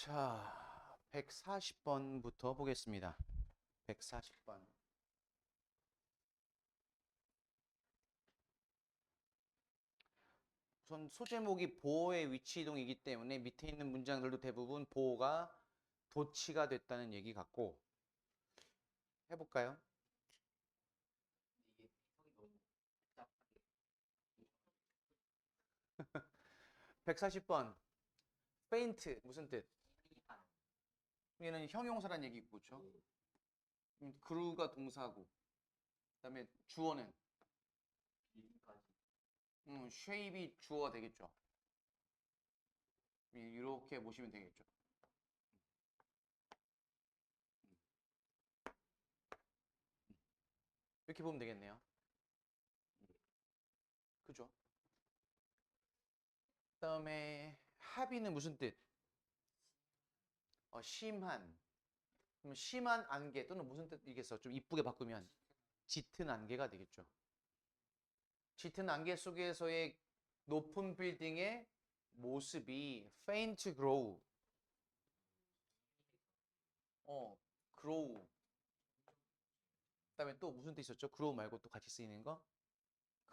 자, 140번부터 보겠습니다. 140번. 우선 소제목이 보호의 위치 이동이기 때문에 밑에 있는 문장들도 대부분 보호가 도치가 됐다는 얘기 같고, 해볼까요? 140번. faint 무슨 뜻? 얘는 형용사란 얘기고, 그렇죠? 그루가 동사고, 그다음에 주어는 shape이 주어가 되겠죠. 이렇게 보시면 되겠죠. 이렇게 보면 되겠네요. 그죠? 그다음에 합의는 무슨 뜻? 심한. 그럼 심한 안개 또는 무슨 뜻이겠어? 좀 이쁘게 바꾸면 짙은 안개가 되겠죠. 짙은 안개 속에서의 높은 빌딩의 모습이 faint grow. grow. 그다음에 또 무슨 뜻 있었죠? grow 말고 또 같이 쓰이는 거?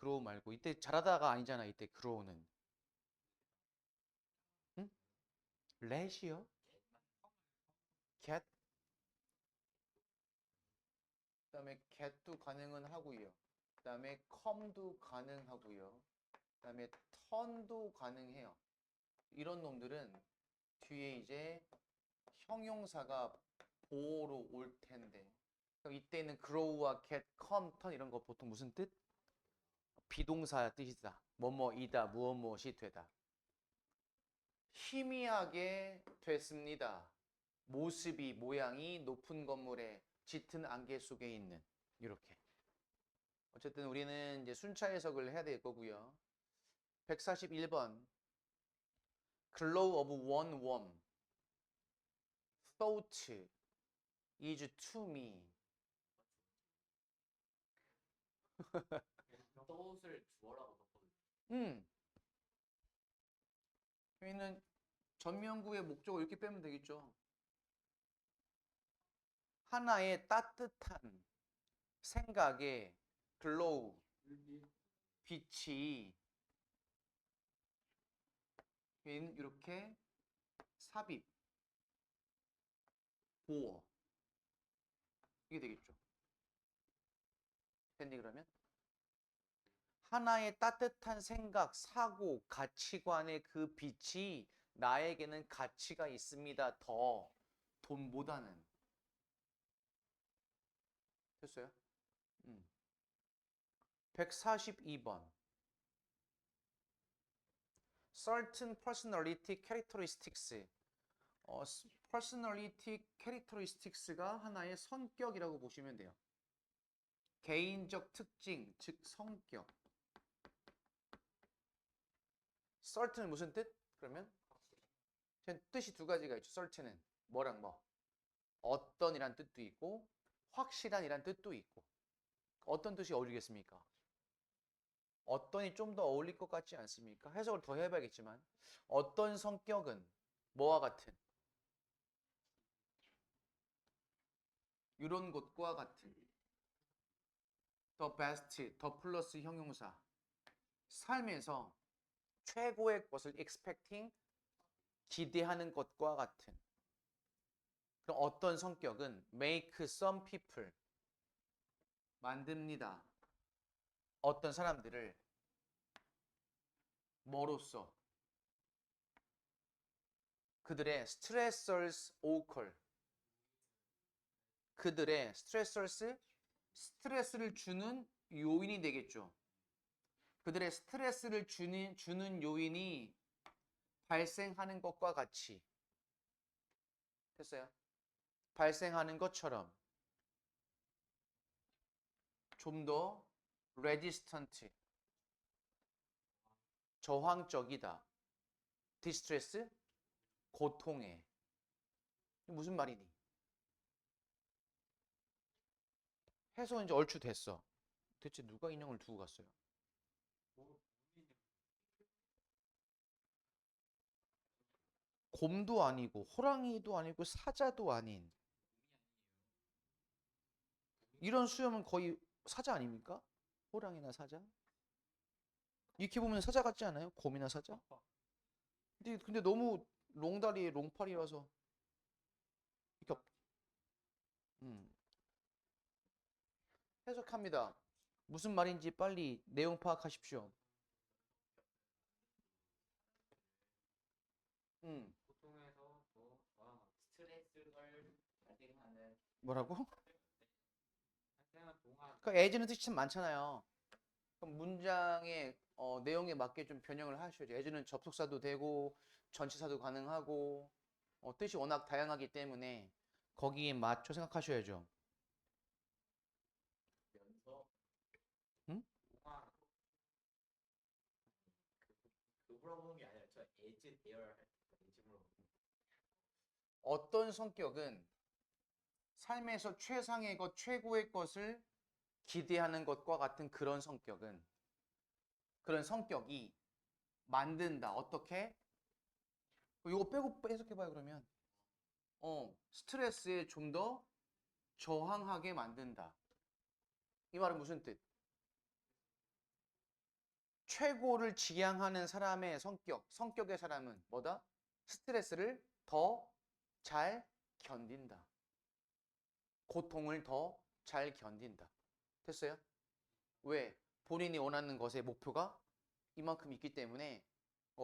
grow 말고 이때 잘하다가 아니잖아. 이때 grow는. 응? let이요? get. 그다음에 get도 가능은 하고요. 그다음에 come도 가능하고요. 그다음에 turn도 가능해요. 이런 놈들은 뒤에 이제 형용사가 보호로 올 텐데, 그럼 이때는 grow와 get, come, turn 이런 거 보통 무슨 뜻? 비동사 뜻이다. 뭐뭐이다, 무엇 무엇이 되다. 희미하게 됐습니다. 모습이, 모양이 높은 건물의 짙은 안개 속에 있는 이렇게. 어쨌든 우리는 이제 순차 해석을 해야 될 거고요. 141번. glow of one worm. thought is to me. thought을 주어라고 썼거든요. 여기는 전면구의 목적을 이렇게 빼면 되겠죠. 하나의 따뜻한 생각의 glow, 빛이 여기는 이렇게 삽입, 보어 이게 되겠죠. 됐니 그러면? 하나의 따뜻한 생각, 사고, 가치관의 그 빛이 나에게는 가치가 있습니다. 더 돈보다는. 됐어요? 142번. Certain personality characteristics. personality characteristics가 하나의 성격이라고 보시면 돼요. 개인적 특징, 즉 성격. certain은 무슨 뜻? 그러면 뜻이 두 가지가 있죠. certain은 뭐랑 뭐. 어떤이란 뜻도 있고 확실한이란 뜻도 있고. 어떤 뜻이 어울리겠습니까? 어떤이 좀 더 어울릴 것 같지 않습니까? 해석을 더 해봐야겠지만 어떤 성격은 뭐와 같은 이런 것과 같은 the best, 더 플러스 형용사 삶에서 최고의 것을 expecting 기대하는 것과 같은 그럼 어떤 성격은 make some people 만듭니다. 어떤 사람들을 뭐로써 그들의 stressors occur 그들의 stressors 스트레스를 주는 요인이 되겠죠. 그들의 스트레스를 주는 요인이 발생하는 것과 같이 됐어요? 발생하는 것처럼 좀 더 resistant 저항적이다. 디스트레스 고통에 무슨 말이니? 해석은 이제 얼추 됐어. 대체 누가 인형을 두고 갔어요? 곰도 아니고 호랑이도 아니고 사자도 아닌 이런 수염은 거의 사자 아닙니까? 호랑이나 사자? 이렇게 보면 사자 같지 않아요? 곰이나 사자? 근데 너무 롱다리, 롱팔이라서 이렇게 음. 해석합니다. 무슨 말인지 빨리 내용 파악하십시오. 보통에서 또 스트레스를 발생하는 뭐라고? 발생하는 동안 그 as는 뜻이 참 많잖아요. 그럼 문장의 내용에 맞게 좀 변형을 하셔야죠. as는 접속사도 되고 전치사도 가능하고 뜻이 워낙 다양하기 때문에 거기에 맞춰 생각하셔야죠. 면서 응? 동안 그 물어보는 게 아니라 저 에즈 대열 할 때 에즈 물어보는 어떤 성격은 삶에서 최상의 것, 최고의 것을 기대하는 것과 같은 그런 성격이 만든다. 어떻게? 이거 빼고 해석해봐요, 그러면. 스트레스에 좀 더 저항하게 만든다. 이 말은 무슨 뜻? 최고를 지향하는 사람의 성격의 사람은 뭐다? 스트레스를 더 잘 견딘다. 고통을 더 잘 견딘다. 됐어요? 왜? 본인이 원하는 것의 목표가 이만큼 있기 때문에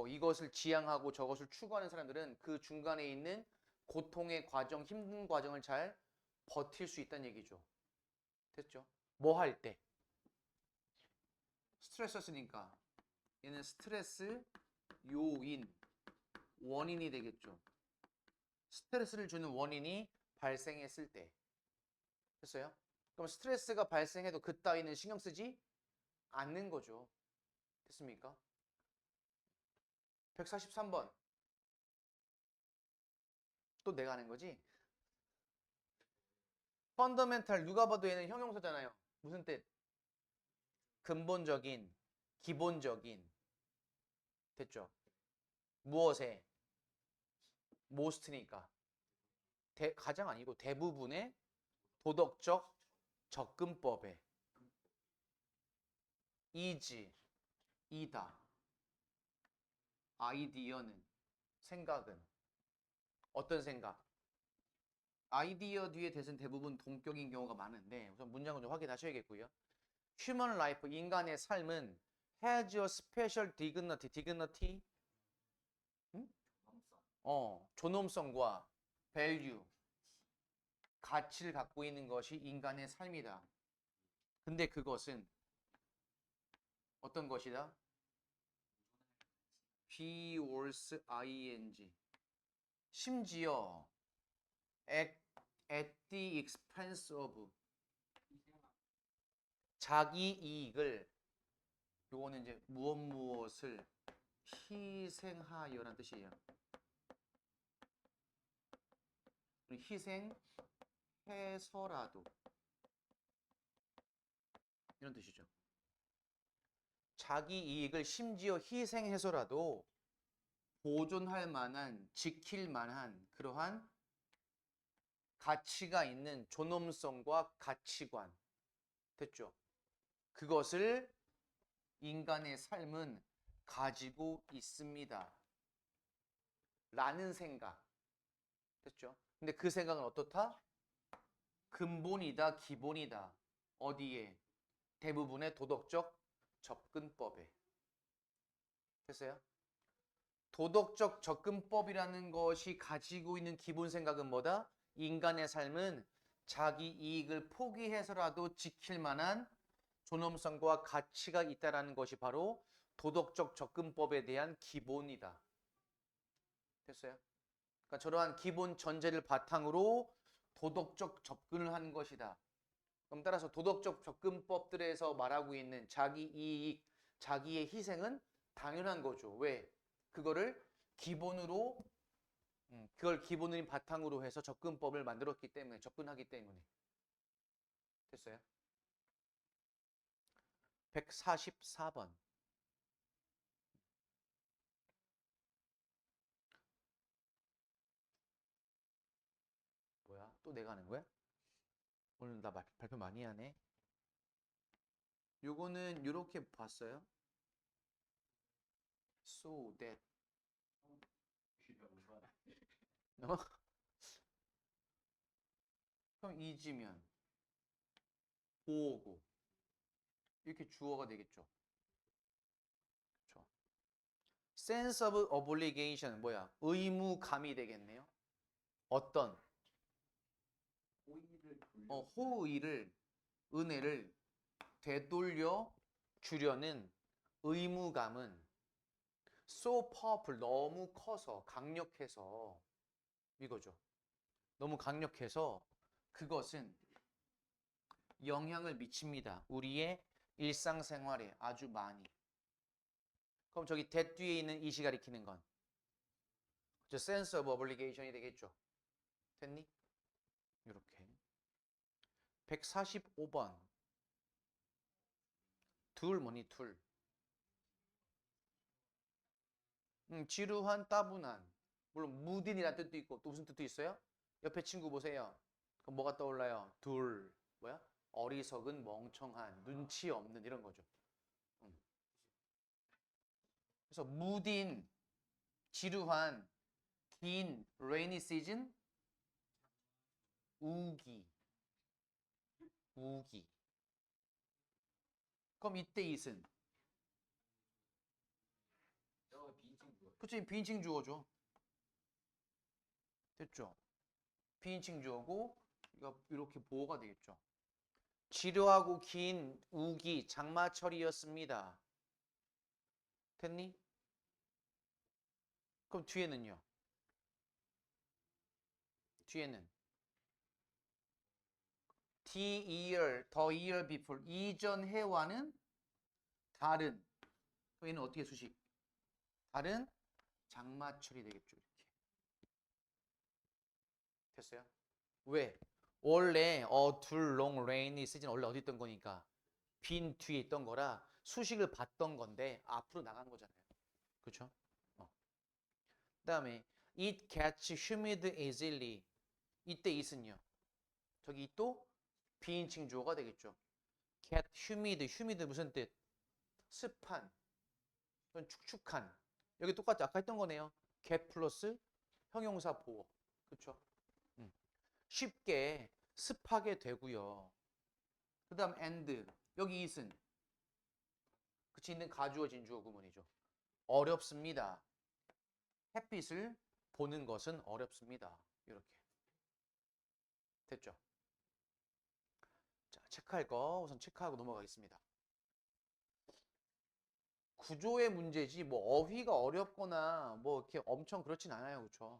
이것을 지향하고 저것을 추구하는 사람들은 그 중간에 있는 고통의 과정, 힘든 과정을 잘 버틸 수 있다는 얘기죠. 됐죠? 뭐 할 때? 스트레스였으니까 얘는 스트레스 요인, 원인이 되겠죠. 스트레스를 주는 원인이 발생했을 때. 됐어요? 그럼 스트레스가 발생해도 그따위는 신경 쓰지 않는 거죠. 됐습니까? 143번. 또 내가 하는 거지? 펀더멘탈 누가 봐도 얘는 형용사잖아요. 무슨 뜻? 근본적인, 기본적인. 됐죠? 무엇에? most니까. 가장 아니고 대부분의 도덕적 접근법에 is, 이다. 아이디어는, 생각은. 어떤 생각? 아이디어 뒤에 대신 대부분 동격인 경우가 많은데 우선 문장을 좀 확인하셔야겠고요. Human life, 인간의 삶은 has a special dignity, dignity? 응? 존엄성과 value, 가치를 갖고 있는 것이 인간의 삶이다. 근데 그것은 어떤 것이다? be worse ing. 심지어 at the expense of 자기 이익을 요거는 이제 무엇을 희생하여라는 뜻이에요. 희생해서라도 이런 뜻이죠. 자기 이익을 심지어 희생해서라도 보존할 만한, 지킬 만한 그러한 가치가 있는 존엄성과 가치관. 됐죠? 그것을 인간의 삶은 가지고 있습니다. 라는 생각. 됐죠? 근데 그 생각은 어떻다? 근본이다, 기본이다. 어디에? 대부분의 도덕적 접근법에. 됐어요? 도덕적 접근법이라는 것이 가지고 있는 기본 생각은 뭐다? 인간의 삶은 자기 이익을 포기해서라도 지킬 만한 존엄성과 가치가 있다라는 것이 바로 도덕적 접근법에 대한 기본이다. 됐어요? 그러니까 저러한 기본 전제를 바탕으로 도덕적 접근을 하는 것이다. 그럼 따라서 도덕적 접근법들에서 말하고 있는 자기 이익, 자기의 희생은 당연한 거죠. 왜? 그거를 기본으로 그걸 기본인 바탕으로 해서 접근법을 만들었기 때문에 접근하기 때문에. 됐어요? 144번. 또 내가 하는 거야? 오늘 나 발표 많이 하네. 요거는 요렇게 봤어요. So that 어? 그럼 이지면 보고 이렇게 주어가 되겠죠. 그렇죠. sense of obligation 뭐야? 의무감이 되겠네요. 어떤 호의를 돌려. 호의를 은혜를 되돌려 주려는 의무감은 so powerful 너무 커서 강력해서 이거죠. 너무 강력해서 그것은 영향을 미칩니다. 우리의 일상생활에 아주 많이. 그럼 저기 that 뒤에 있는 이시 가리키는 건 저 sense of obligation이 되겠죠. 됐니? 이렇게 145번 둘 뭐니 둘 지루한 따분한 물론 무딘이라는 뜻도 있고 또 무슨 뜻도 있어요? 옆에 친구 보세요. 그럼 뭐가 떠올라요? 둘 뭐야? 어리석은 멍청한 눈치 없는 이런 거죠. 그래서 무딘 지루한 긴 rainy season 우기 우기 그럼 이때 it은 비인칭 주어. 그치 비인칭 주어죠. 됐죠? 비인칭 주어고 이거 이렇게 보호가 되겠죠. 지루하고 긴 우기 장마철이었습니다. 됐니? 그럼 뒤에는요? 뒤에는 the year before 이전 해와는 다른 그럼 얘는 어떻게 수식? 다른 장마철이 되겠죠. 이렇게 됐어요? 왜? 원래 둘 long rainy season 원래 어디 있던 거니까 빈 뒤에 있던 거라 수식을 봤던 건데 앞으로 나가는 거잖아요. 그렇죠? 그다음에 it gets humid easily 이때 it은요. 저기 또 비인칭 주어가 되겠죠. get humid 무슨 뜻? 습한 또는 축축한 여기 똑같이 아까 했던 거네요. get 플러스 형용사 보호 그렇죠? 쉽게 습하게 되고요. 그 다음 and 여기 it은 그치 있는 가주어진 주어 구문이죠. 어렵습니다. 햇빛을 보는 것은 어렵습니다. 이렇게 됐죠? 자, 체크할 거 우선 체크하고 넘어가겠습니다. 구조의 문제지 뭐 어휘가 어렵거나 뭐 이렇게 엄청 그렇진 않아요. 그렇죠?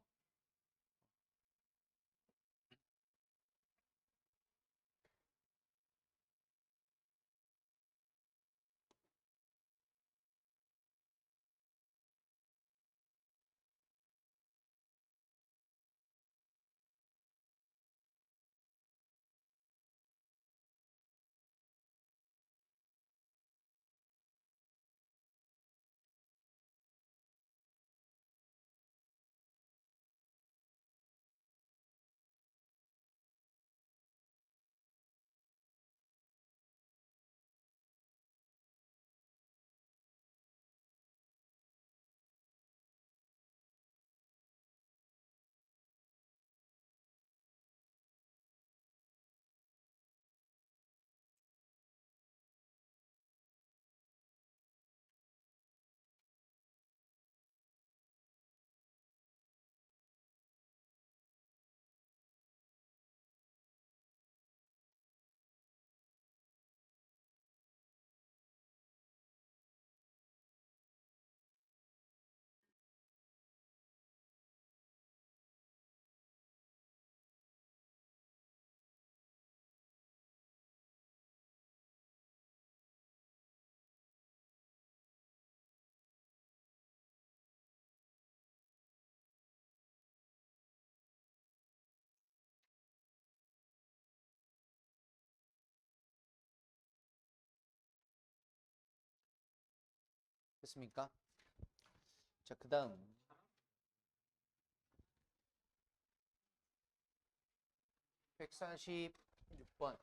됐습니까? 자, 그 다음 146번.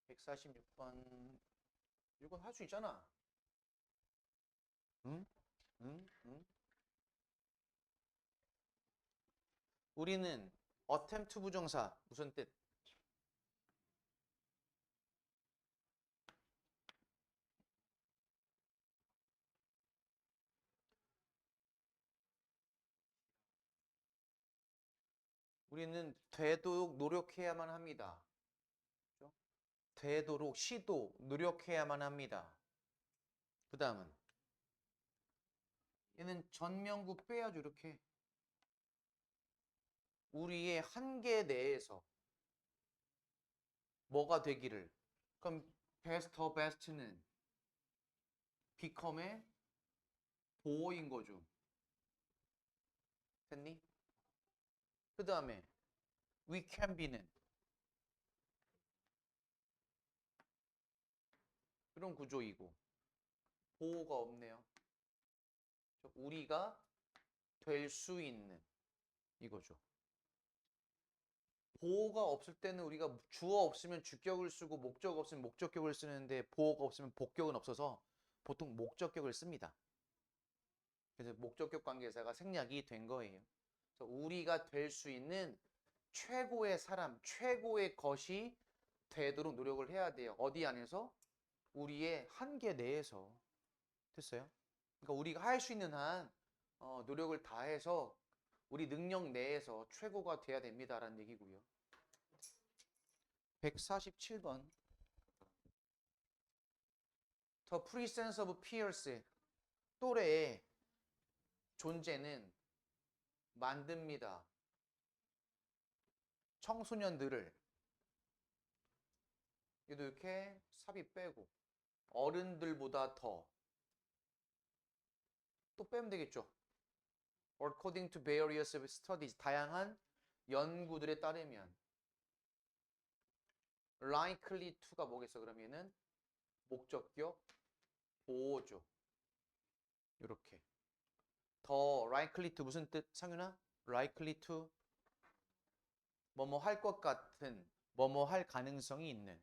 146번. 이건 할 수 있잖아. 응? 응? 응? 우리는 attempt 부정사 무슨 뜻? 우리는 되도록 노력해야만 합니다. 그죠? 되도록 시도 노력해야만 합니다. 그 다음은 얘는 전명구 빼야죠. 이렇게 우리의 한계 내에서 뭐가 되기를. 그럼 best of best는 become의 보어인 거죠. 됐니? 그 다음에 we can be는 이런 구조이고 보호가 없네요. 우리가 될 수 있는 이거죠. 보호가 없을 때는 우리가 주어 없으면 주격을 쓰고 목적 없으면 목적격을 쓰는데 보호가 없으면 복격은 없어서 보통 목적격을 씁니다. 그래서 목적격 관계사가 생략이 된 거예요. 그래서 우리가 될 수 있는 최고의 사람, 최고의 것이 되도록 노력을 해야 돼요. 어디 안에서? 우리의 한계 내에서. 됐어요? 그러니까 우리가 할 수 있는 한 노력을 다해서 우리 능력 내에서 최고가 돼야 됩니다라는 얘기고요. 147번. The presence of peers, 또래의 존재는 만듭니다. 청소년들을 얘도 이렇게 삽입 빼고 어른들보다 더 또 빼면 되겠죠. According to various studies, 다양한 연구들에 따르면 likely to가 뭐겠어? 그러면은 목적격 보호죠. 이렇게 더 likely to 무슨 뜻? 상윤아? likely to 뭐뭐 할 것 같은 뭐뭐 할 가능성이 있는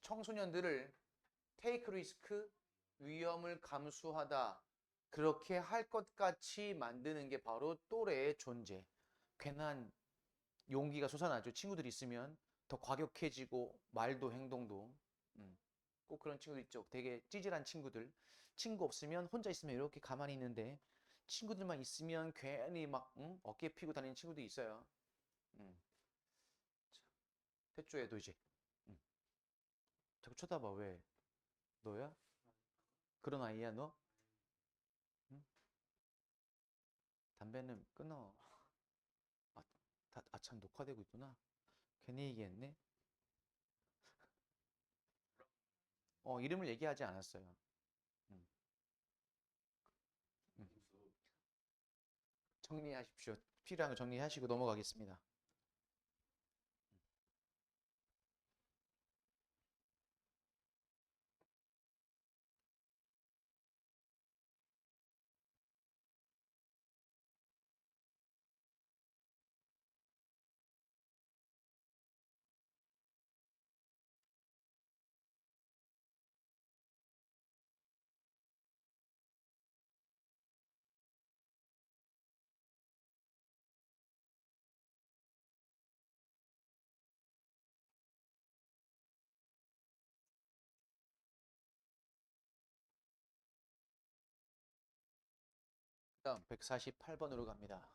청소년들을 take risk 위험을 감수하다 그렇게 할 것 같이 만드는 게 바로 또래의 존재. 괜한 용기가 솟아나죠. 친구들이 있으면 더 과격해지고 말도 행동도 꼭 그런 친구들 있죠. 되게 찌질한 친구들. 친구 없으면 혼자 있으면 이렇게 가만히 있는데 친구들만 있으면 괜히 막 어깨 피고 다니는 친구도 있어요. 됐죠, 얘도 이제. 자꾸 쳐다봐. 왜? 너야? 그런 아이야 너? 응? 담배는 끊어. 참 녹화되고 있구나. 괜히 얘기했네. 이름을 얘기하지 않았어요. 음, 음. 정리하십시오. 필요한 거 정리하시고 넘어가겠습니다. 다음 148번으로 갑니다.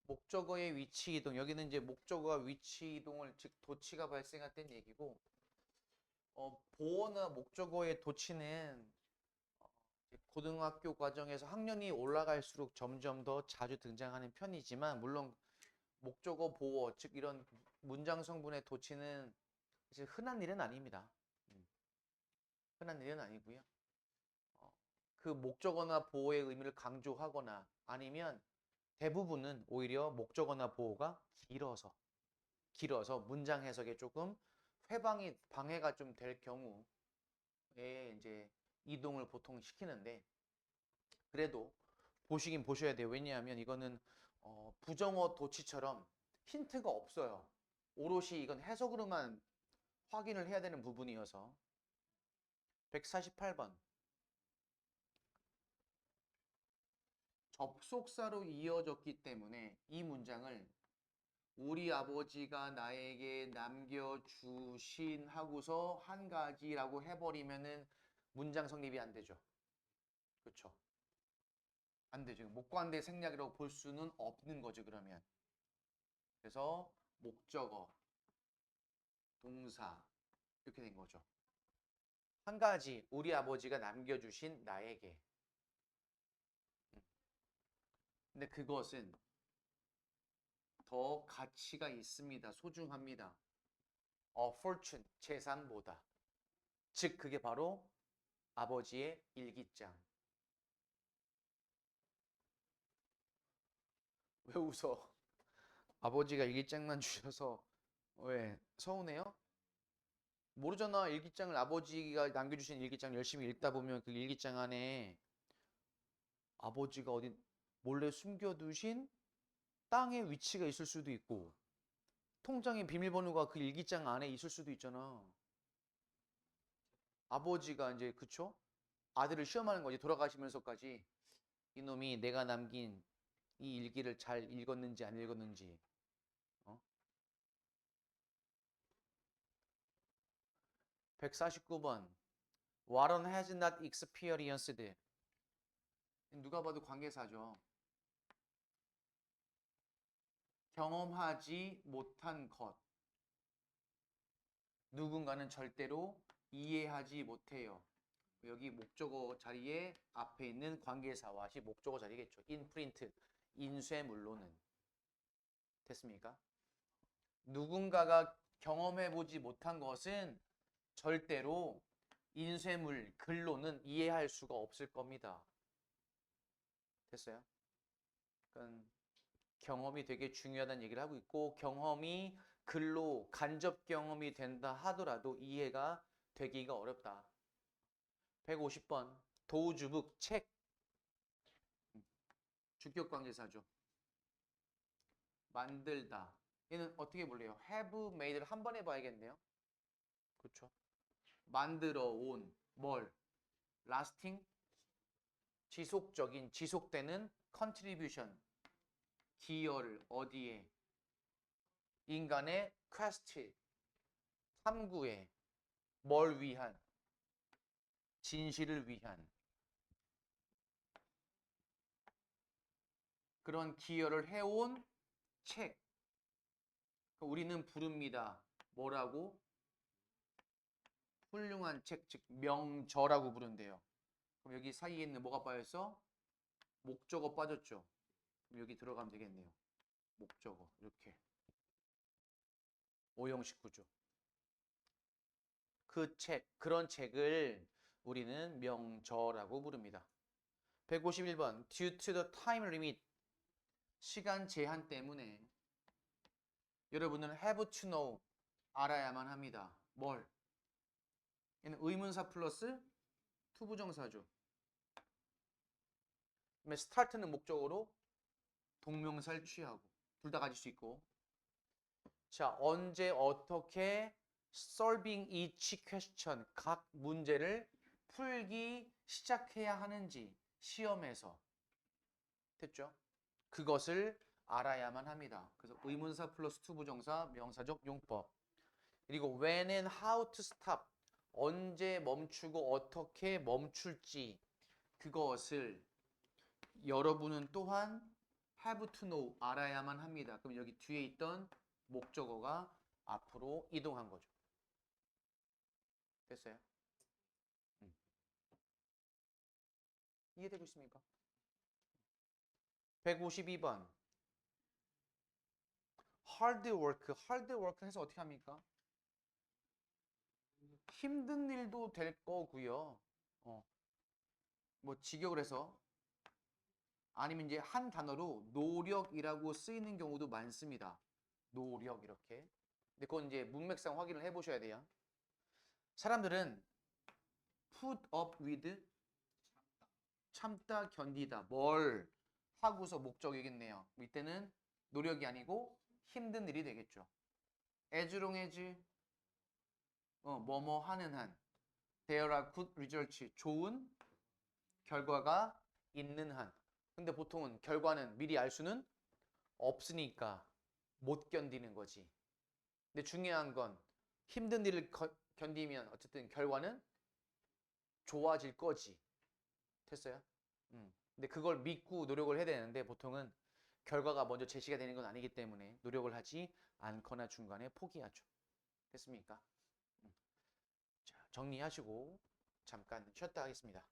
목적어의 위치 이동. 여기는 이제 목적어가 위치 이동을 즉 도치가 발생할 땐 얘기고 보어나 목적어의 도치는 고등학교 과정에서 학년이 올라갈수록 점점 더 자주 등장하는 편이지만 물론 목적어 보어 즉 이런 문장 성분의 도치는 사실 흔한 일은 아닙니다. 흔한 일은 아니고요. 그 목적어나 보어의 의미를 강조하거나 아니면 대부분은 오히려 목적어나 보어가 길어서 문장 해석에 조금 방해가 좀 될 경우에 이제 이동을 보통 시키는데 그래도 보시긴 보셔야 돼요. 왜냐하면 이거는 부정어 도치처럼 힌트가 없어요. 오롯이 이건 해석으로만 확인을 해야 되는 부분이어서 148번 접속사로 이어졌기 때문에 이 문장을 우리 아버지가 나에게 남겨주신 하고서 한 가지라고 해버리면은 문장 성립이 안 되죠. 그렇죠? 안 되죠. 목관대 생략이라고 볼 수는 없는 거죠, 그러면. 그래서 목적어, 동사 이렇게 된 거죠. 한 가지 우리 아버지가 남겨주신 나에게. 근데 그것은 더 가치가 있습니다. 소중합니다. fortune, 재산보다. 즉 그게 바로 아버지의 일기장. 왜 웃어? 아버지가 일기장만 주셔서 왜 서운해요? 모르잖아. 일기장을 아버지가 남겨주신 일기장 열심히 읽다 보면 그 일기장 안에 아버지가 어디 몰래 숨겨두신 땅의 위치가 있을 수도 있고 통장의 비밀번호가 그 일기장 안에 있을 수도 있잖아. 아버지가 이제 그쵸? 아들을 시험하는 거지. 돌아가시면서까지 이놈이 내가 남긴 이 일기를 잘 읽었는지 안 읽었는지. 149번 Warren has not experienced. 누가 봐도 관계사죠. 경험하지 못한 것. 누군가는 절대로 이해하지 못해요. 여기 목적어 자리에 앞에 있는 관계사와시 목적어 자리겠죠. 인프린트, 인쇄물로는. 됐습니까? 누군가가 경험해보지 못한 것은 절대로 인쇄물, 글로는 이해할 수가 없을 겁니다. 됐어요? 그러니까 경험이 되게 중요하다는 얘기를 하고 있고 경험이 글로 간접 경험이 된다 하더라도 이해가 되기가 어렵다. 150번 도우주북 책 주격 관계사죠. 만들다. 얘는 어떻게 볼래요? have made를 한 번 해봐야겠네요. 그렇죠? 만들어 온 뭘? lasting 지속적인 지속되는 contribution 기여를 어디에? 인간의 quest 탐구에 뭘 위한? 진실을 위한 그런 기여를 해온 책. 우리는 부릅니다. 뭐라고? 훌륭한 책, 즉 명저라고 부른대요. 그럼 여기 사이에 있는 뭐가 빠졌어? 목적어 빠졌죠. 그럼 여기 들어가면 되겠네요. 목적어 이렇게. 오형식 구조. 그 책, 그런 책을 우리는 명저라고 부릅니다. 151번 Due to the time limit 시간 제한 때문에 여러분은 have to know 알아야만 합니다. 뭘? 얘는 의문사 플러스 투부정사죠. 그다음에 start는 목적어로 동명사를 취하고 둘 다 가질 수 있고 자 언제 어떻게 solving each question 각 문제를 풀기 시작해야 하는지 시험에서 됐죠? 그것을 알아야만 합니다. 그래서 의문사 플러스 투부정사 명사적 용법 그리고 when and how to stop 언제 멈추고 어떻게 멈출지 그것을 여러분은 또한 have to know 알아야만 합니다. 그럼 여기 뒤에 있던 목적어가 앞으로 이동한 거죠. 됐어요? 이해되고 있습니까? 152번 hard work, hard work 해서 어떻게 합니까? 힘든 일도 될 거고요. 뭐 직역을 해서 아니면 이제 한 단어로 노력이라고 쓰이는 경우도 많습니다. 노력 이렇게. 근데 그건 이제 문맥상 확인을 해보셔야 돼요. 사람들은 put up with 참다 견디다 뭘 하고서 목적이겠네요. 이때는 노력이 아니고 힘든 일이 되겠죠. as long as 뭐뭐 하는 한 there are good results 좋은 결과가 있는 한. 근데 보통은 결과는 미리 알 수는 없으니까 못 견디는 거지. 근데 중요한 건 힘든 일을 견디면 어쨌든 결과는 좋아질 거지. 됐어요? 근데 그걸 믿고 노력을 해야 되는데 보통은 결과가 먼저 제시가 되는 건 아니기 때문에 노력을 하지 않거나 중간에 포기하죠. 됐습니까? 자, 정리하시고 잠깐 쉬었다 하겠습니다.